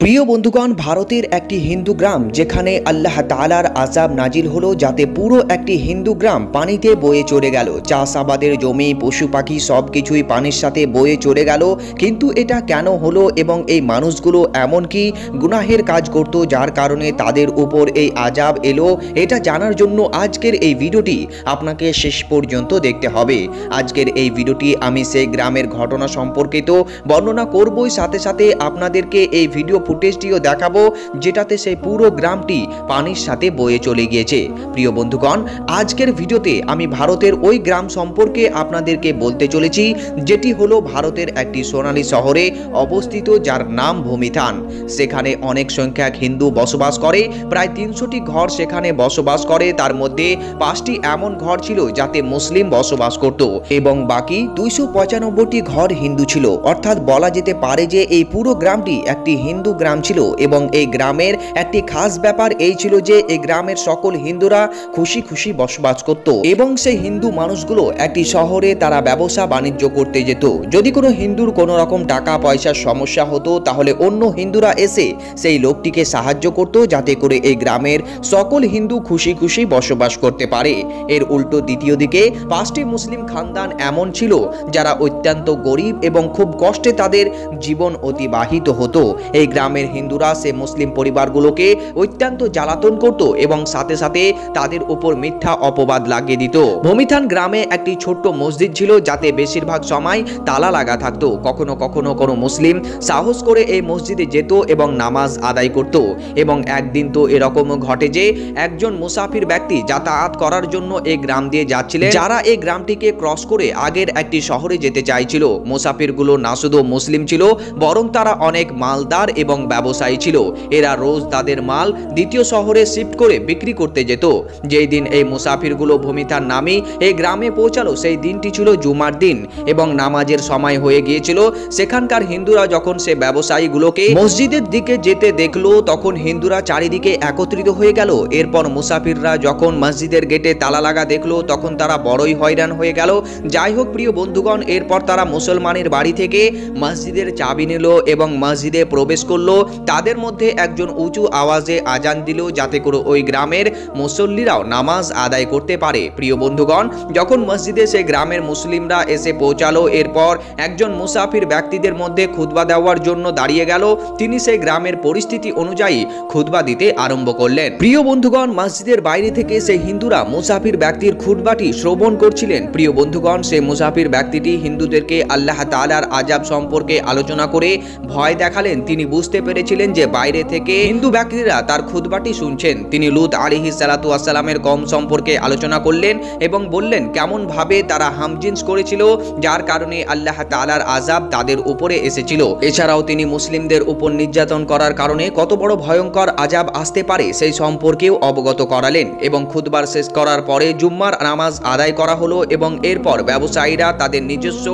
প্রিয় বন্ধুগণ, ভারতের একটি হিন্দু গ্রাম যেখানে আল্লাহ তাআলার আযাব নাজিল হলো, যাতে পুরো একটি হিন্দু গ্রাম পানিতে বয়ে চলে গেল। চাষাবাদের জমি, পশু পাখি সবকিছুই পানির সাথে বয়ে চলে গেল। কিন্তু এটা কেন হলো এবং এই মানুষগুলো এমন কি গুনাহের কাজ করত যার কারণে তাদের উপর এই আযাব এলো, এটা জানার জন্য আজকের এই ভিডিওটি আপনাকে শেষ পর্যন্ত দেখতে হবে। আজকের এই ভিডিওটি আমি সেই গ্রামের ঘটনা সম্পর্কিত বর্ণনা করবই, সাথে সাথে আপনাদেরকে এই ভিডিও ফুটেজটিও দেখাবো যেটাতে সেই পুরো গ্রামটি পানির সাথে বয়ে চলে গিয়েছে। প্রিয় বন্ধুগণ, আজকের ভিডিওতে আমি ভারতের ওই গ্রাম সম্পর্কে আপনাদেরকে বলতে চলেছি যেটি হলো ভারতের একটি সোনালী শহরে অবস্থিত, যার নাম ভূমিথান। সেখানে অনেক সংখ্যক হিন্দু বসবাস করে, প্রায় 300টি ঘর সেখানে বসবাস করে। তার মধ্যে 5টি এমন ঘর ছিল যাতে মুসলিম বসবাস করত এবং বাকি 295টি ঘর হিন্দু ছিল। অর্থাৎ বলা যেতে পারে যে এই পুরো গ্রামটি একটি হিন্দু গ্রাম ছিল। এবং এই গ্রামের একটি খাস ব্যাপার এই ছিল যে এই গ্রামের সকল হিন্দুরা খুশি খুশি বসবাস করত এবং সেই হিন্দু মানুষগুলো একটি শহরে তারা ব্যবসা বাণিজ্য করতে যেত। যদি কোনো হিন্দুর কোনো রকম টাকা পয়সার সমস্যা হতো তাহলে অন্য হিন্দুরা এসে সেই লোকটিকে সাহায্য করত, যাতে করে এই গ্রামের সকল হিন্দু খুশি খুশি বসবাস করতে পারে। এর উল্টো দ্বিতীয় দিকে 5টি মুসলিম খানদান এমন ছিল যারা অত্যন্ত গরিব এবং খুব কষ্টে তাদের জীবন অতিবাহিত হতো। এই গ্রামের হিন্দুরা সে মুসলিম পরিবারগুলোকে অত্যন্ত জ্বালাতন করত এবং সাথে সাথে তাদের উপর মিথ্যা অপবাদ লাগিয়ে দিত। ভূমিথান গ্রামে একটি ছোট্ট মসজিদ ছিল যাতে বেশিরভাগ সময় তালা লাগা থাকতো। কখনো কখনো কোনো মুসলিম সাহস করে এই মসজিদে যেত এবং নামাজ আদায় করত। এবং একদিন তো এরকমও ঘটে যে একজন মুসাফির ব্যক্তি যাতায়াত করার জন্য এই গ্রাম দিয়ে যাচ্ছিলেন, যারা এই গ্রামটিকে ক্রস করে আগের একটি শহরে যেতে চাইছিল। মুসাফিরগুলো না শুধু মুসলিম ছিল, বরং তারা অনেক মালদার এবং ব্যবসায়ী ছিল। এরা রোজ তাদের মাল দ্বিতীয় শহরে শিফট করে বিক্রি করতে যেত। যেই দিন এই মুসাফিরগুলো ভূমিথান নামে এই গ্রামে পৌঁছালো, সেই দিনটি ছিল জুমার দিন এবং নামাজের সময় হয়ে গিয়েছিল। সেখানকার হিন্দুরা যখন সে ব্যবসায়ীগুলোকে মসজিদের দিকে যেতে দেখলো, তখন হিন্দুরা চারিদিকে একত্রিত হয়ে গেল। এরপর মুসাফিররা যখন মসজিদের গেটে তালা লাগা দেখলো, তখন তারা বড়ই হয়রান হয়ে গেল। যাই হোক প্রিয় বন্ধুগণ, এরপর তারা মুসলমানের বাড়ি থেকে মসজিদের চাবি নিল এবং মসজিদে প্রবেশ করলো। তাদের মধ্যে একজন উঁচু আওয়াজে আজান দিল, যাতে করে ওই গ্রামের মুসল্লিরাও নামাজ আদায় করতে পারে। প্রিয় বন্ধুগণ, যখন মসজিদে সেই গ্রামের মুসলিমরা এসে পৌঁছালো, এরপর একজন মুসাফির ব্যক্তিদের মধ্যে খুতবা দেওয়ার জন্য দাঁড়িয়ে গেল। তিনি সেই গ্রামের পরিস্থিতি অনুযায়ী খুতবা দিতে আরম্ভ করলেন। প্রিয় বন্ধুগণ, মসজিদের বাইরে থেকে সেই হিন্দুরা মুসাফির ব্যক্তির খুতবাটি শ্রবণ করছিলেন। প্রিয় বন্ধুগণ, সেই মুসাফির ব্যক্তিটি হিন্দুদেরকে আল্লাহ তাআলার আযাব সম্পর্কে আলোচনা করে ভয় দেখালেন। তিনি বুঝতে পেরেছিলেন যে বাইরে থেকে হিন্দু ব্যক্তিরা তার খুতবাটি শুনছেন। তিনি লূত আলাইহিস সালাতু ওয়াস সালামের কওম সম্পর্কে আলোচনা করলেন এবং বললেন কেমন ভাবে তারা হামজিন্স করেছিল, যার কারণে আল্লাহ তাআলার আযাব তাদের উপরে এসেছিল। এছাড়াও তিনি মুসলিমদের উপর নির্যাতন করার কারণে কত বড় ভয়ঙ্কর আযাব আসতে পারে সেই সম্পর্কেও অবগত করালেন। এবং খুতবার শেষ করার পরে জুম্মার নামাজ আদায় করা হলো এবং এরপর ব্যবসায়ীরা তাদের নিজস্ব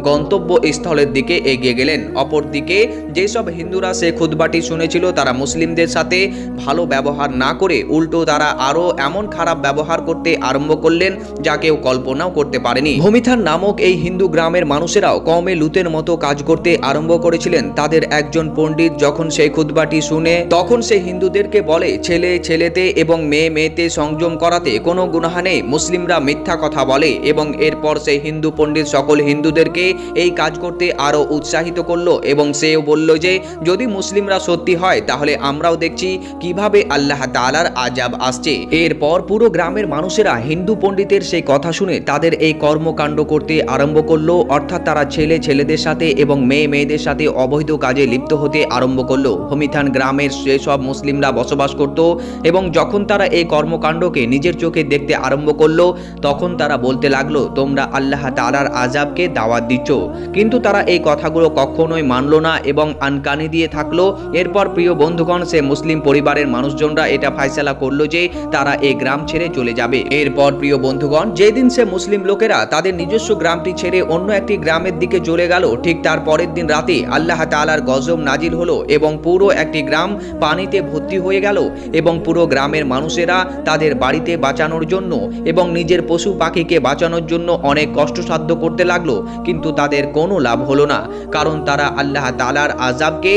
গন্তব্য স্থলের দিকে এগিয়ে গেলেন। অপরদিকে যেসব হিন্দুরা সে খুতবাটি শুনেছিল, তারা মুসলিমদের সাথে ভালো ব্যবহার না করে উল্টো তারা আরো এমন খারাপ ব্যবহার করতে আরম্ভ করলেন যা কেউ কল্পনাও করতে পারেনি। ভূমিথান নামক এই হিন্দু গ্রামের মানুষেরাও কওমে লুতের মতো কাজ করতে আরম্ভ করেছিলেন। তাদের একজন পণ্ডিত যখন সেই খুতবাটি শুনে, তখন সে হিন্দুদেরকে বলে ছেলে ছেলেতে এবং মেয়ে মেয়েতে সংযম করাতে কোনো গুনাহ নেই। মুসলিমরা মিথ্যা কথা বলে। এবং এরপর সেই হিন্দু পণ্ডিত সকল হিন্দুদেরকে এই কাজ করতে আরো উৎসাহিত করলো এবং সেও বলল যে যদি মুসলিমরা সত্যি হয় তাহলে আমরাও দেখছি কিভাবে আল্লাহ তাআলার আযাব আসছে। এরপর পুরো গ্রামের মানুষেরা হিন্দু পণ্ডিতের সেই কথা শুনে তাদের এই কর্মকাণ্ড করতে আরম্ভ করলো। অর্থাৎ তারা ছেলে ছেলেদের সাথে এবং মেয়ে মেয়েদের সাথে অবৈধ কাজে লিপ্ত হতে আরম্ভ করলো। ভূমিথান গ্রামের সেসব মুসলিমরা বসবাস করত এবং যখন তারা এই কর্মকাণ্ডকে নিজের চোখে দেখতে আরম্ভ করলো, তখন তারা বলতে লাগলো তোমরা আল্লাহ তাআলার আযাবকে দাওয়াত দিচ্ছ। কিন্তু তারা এই কথাগুলো কখনোই মানলো না এবং আনকানি দিয়ে থাকলো। এরপর প্রিয় বন্ধুগণ, সে মুসলিম পরিবারের মানুষজনরা এটা ফায়সালা করলো যে তারা এই গ্রাম ছেড়ে চলে যাবে। এরপর প্রিয় বন্ধুগণ, যেদিন সে মুসলিম লোকেরা তাদের নিজস্ব গ্রামটি ছেড়ে অন্য একটি গ্রামের দিকে চলে গেল, ঠিক তার পরের দিন রাতে আল্লাহ তাআলার গজব নাজিল হলো এবং পুরো একটি গ্রাম পানিতে ভর্তি হয়ে গেল। এবং পুরো গ্রামের মানুষেরা তাদের বাড়িতে বাঁচানোর জন্য এবং নিজের পশু পাখিকে বাঁচানোর জন্য অনেক কষ্টসাধ্য করতে লাগলো, কিন্তু তাদের কোনো লাভ হলো না, কারণ তারা আল্লাহ তাআলার আযাবকে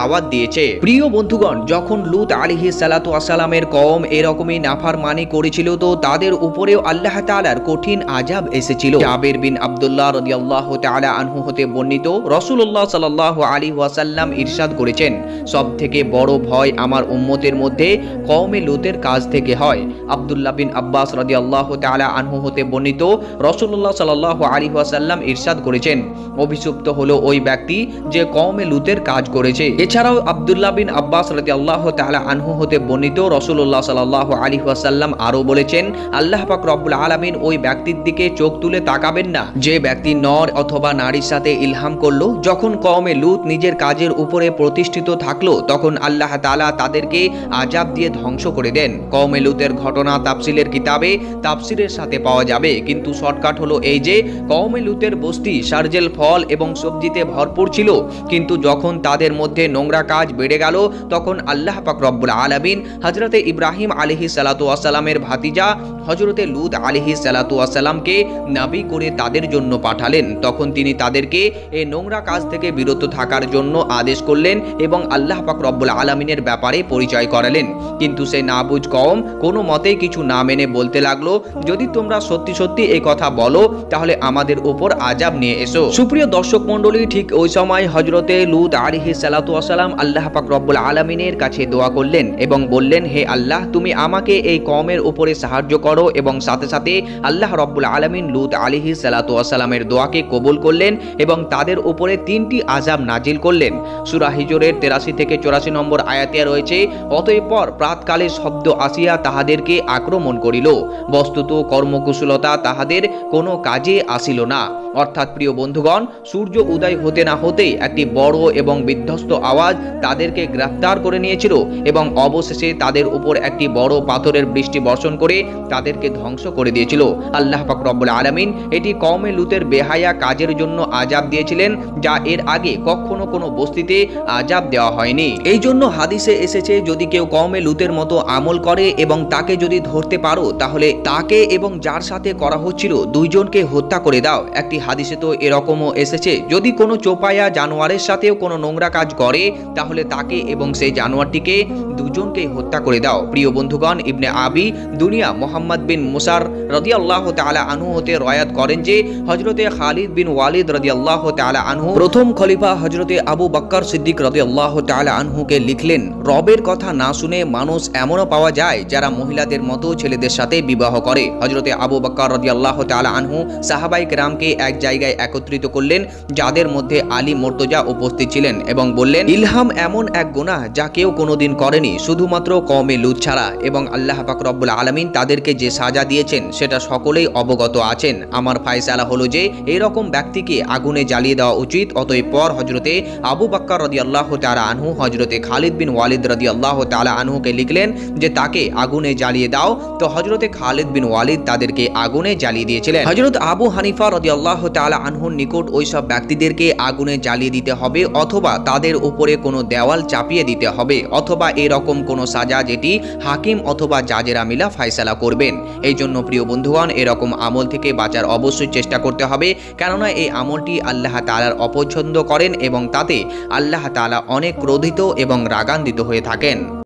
দাওয়াত দিয়েছে। প্রিয় বন্ধুগণ, যখন লূত আলাইহিস সালাতু ওয়াস সালামের কওম এরকমই নাফরমানি করেছিল তো তাদের উপরেও আল্লাহ তাআলার কঠিন আযাব এসেছিল। জাবির বিন আব্দুল্লাহ রাদিয়াল্লাহু তাআলা আনহু হতে বর্ণিত, রাসূলুল্লাহ সাল্লাল্লাহু আলাইহি ওয়াসাল্লাম ইরশাদ করেছেন, সবথেকে বড় ভয় আমার উম্মতের মধ্যে কওমে লূতের কাজ থেকে হয়। আব্দুল্লাহ বিন আব্বাস রাদিয়াল্লাহু তাআলা আনহু হতে বর্ণিত, রাসূলুল্লাহ সাল্লাল্লাহু আলাইহি ওয়াসাল্লাম ইরশাদ করেছেন, অভিশপ্ত হলো ওই ব্যক্তি যে কওমে লূতের কাজ করেছে। এছাড়াও আব্দুল্লাহ বিন আব্বাস রাদিয়াল্লাহু তাআলা আনহু হতে বর্ণিত, রাসূলুল্লাহ সাল্লাল্লাহু আলাইহি ওয়াসাল্লাম আরো বলেছেন, আল্লাহ পাক রব্বুল আলামিন ওই ব্যক্তির দিকে চোখ তুলে তাকাবেন না যে ব্যক্তি নর অথবা নারীর সাথে ইলহাম করলো। যখন কওমে লূত নিজের কাজের উপরে প্রতিষ্ঠিত থাকলো তখন আল্লাহ তাআলা তাদেরকে আযাব দিয়ে ধ্বংস করে দেন। কওমে লূতের ঘটনা তাফসিলের কিতাবে তাফসিরের সাথে পাওয়া যাবে, কিন্তু শর্টকাট হলো এই যে কওমে লূতের বস্তি সারজেল ফল এবং সবজিতে ভরপুর ছিল, কিন্তু যখন তাদের মধ্যে নোংরা কাজ বেড়ে গেল তখন আল্লাহ পাক রব্বুল আলামিন হযরতে ইব্রাহিম আলাইহিস সালাতু ওয়াস সালামের ভাতিজা হযরতে লূত আলাইহিস সালাতু ওয়াস সালামকে নবী করে তাদের জন্য পাঠালেন। তখন তিনি তাদেরকে এই নোংরা কাজ থেকে বিরত থাকার জন্য আদেশ করলেন এবং আল্লাহ পাক রব্বুল আলামিনের ব্যাপারে পরিচয় করালেন। কিন্তু সেই নাবুজ কওম কোনো মতেই কিছু না মেনে বলতে লাগলো, যদি তোমরা সত্যি সত্যি এই কথা বলো তাহলে আমাদের উপর আযাব নিয়ে এসো। সুপ্রিয় দর্শক মণ্ডলী, ঠিক ওই সময় হযরতে লূত আলাইহিস সালাতু ওয়াস সালাম আল্লাহ পাক রব্বুল আলামিনের কাছে দোয়া করলেন এবং বললেন, হে আল্লাহ, তুমি আমাকে এই কওমের উপরে সাহায্য করো। এবং সাথে সাথে আল্লাহ রব্বুল আলামিন লূত আলাইহিস সালাতু ওয়াস সালামের দোয়াকে কবুল করলেন এবং তাদের উপরে 3টি আযাব নাজিল করলেন। সূরা হিজরের 83 থেকে 84 নম্বর আয়াতে রয়েছে, অতঃপর প্রাতকালে শব্দ আসিয়া তাহাদেরকে আক্রমণ করিল, বস্তুত কর্মকুশলতা তাহাদের কোনো কাজে আসিল না। অর্থাৎ প্রিয় বন্ধুগণ, সূর্য উদয় হতে না হতেই একটি বড় এবং বিধ্বস্ত আওয়াজ তাদেরকে গ্রেফতার করে নিয়েছিল এবং অবশেষে তাদের উপর একটি বড় পাথরের বৃষ্টি বর্ষণ করে তাদেরকে ধ্বংস করে দিয়েছিল। আল্লাহ পাক রব্বুল আলামিন এটি কওমে লূতের বেহায়া কাজের জন্য আযাব দিয়েছিলেন, যা এর আগে কখনো কোনো বস্তিতে আযাব দেওয়া হয়নি। এই জন্য হাদিসে এসেছে, যদি কেউ কওমে লূতের মতো আমল করে এবং তাকে যদি ধরতে পারো তাহলে তাকে এবং যার সাথে করা হচ্ছিল দুইজনকে হত্যা করে দাও। একটি হাদিসে তো এরকমও এসেছে, যদি কোনো চোপায়া জানোয়ারের সাথেও কোনো নোংরা কাজ করে তাহলে তাকে এবং সেই জানোয়ারটিকে দুজনকে হত্যা করে দাও। প্রিয় বন্ধুগণ, ইবনে আবি দুনিয়া মুহাম্মদ বিন মুসার রাদিয়াল্লাহু তাআলা আনহু হতে রওয়ায়াত করেন যে হযরতে খালিদ বিন ওয়ালিদ রাদিয়াল্লাহু তাআলা আনহু প্রথম খলিফা হযরতে আবু বকর সিদ্দিক রাদিয়াল্লাহু তাআলা আনহুকে লিখলেন, রবের কথা না শুনে মানুষ এমনও পাওয়া যায় যারা মহিলাদের মতো ছেলেদের সাথে বিবাহ করে। হযরতে আবু বকর রাদিয়াল্লাহু তাআলা আনহু সাহাবায়ে কেরামকে এক জায়গায় একত্রিত করলেন, যাদের মধ্যে আলী মুর্তজা উপস্থিত ছিলেন, এবং বললেন, ইলহাম এমন এক গুনাহ যা কেউ কোনোদিন করেনি শুধুমাত্র কওমে লূত ছাড়া, এবং আল্লাহ পাক রব্বুল আলামিন তাদেরকে যে সাজা দিয়েছেন সেটা সকলেই অবগত আছেন। আমার ফায়সালা হলো যে এরকম ব্যক্তিকে আগুনে জ্বালিয়ে দেওয়া উচিত। অতঃপর হযরতে আবু বকর রাদিয়াল্লাহু তাআলা আনহু হযরতে খালিদ বিন ওয়ালিদ রাদিয়াল্লাহু তাআলা আনহুকে লিখলেন যে তাকে আগুনে জ্বালিয়ে দাও। তো হযরতে খালিদ বিন ওয়ালিদ তাদেরকে আগুনে জ্বালিয়ে দিয়েছিলেন। হযরত আবু হানিফা রাদিয়াল্লাহু তাআলা আনহুর নিকট ওই সব ব্যক্তিদেরকে আগুনে জ্বালিয়ে দিতে হবে, অথবা তাদের উপরে কোনো দেওয়াল চাপিয়ে দিতে হবে, অথবা এরকম কোনো সাজা যেটি হাকিম অথবা জাজেরা মিলা ফায়সালা করবেন। এই জন্য প্রিয় বন্ধুগণ, এরকম আমল থেকে বাঁচার অবশ্যই চেষ্টা করতে হবে, কেননা এই আমলটি আল্লাহ তাআলার অপছন্দ করেন এবং তাতে আল্লাহ তাআলা অনেক ক্রোধিত এবং রাগান্বিত হয়ে থাকেন।